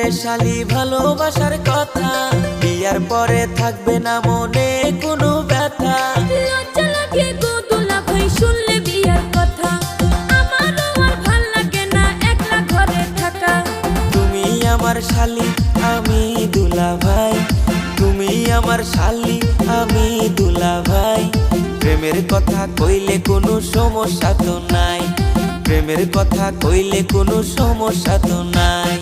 রে শালি ভালোবাসার কথা, বিয়ার পরে থাকবে না মনে কোনো ব্যথা। লজ্জা লাগে গো দুলা ভাই শুনলে বিয়ার কথা, আমারও আর ভাল লাগে না একলা ঘরে থাকা। তুমি আমার শালি আমি দুলা ভাই, তুমি আমার শালি আমি দুলা ভাই। প্রেমের কথা কইলে কোনো সমস্যা তো নাই, প্রেমের কথা কইলে কোনো সমস্যা তো নাই।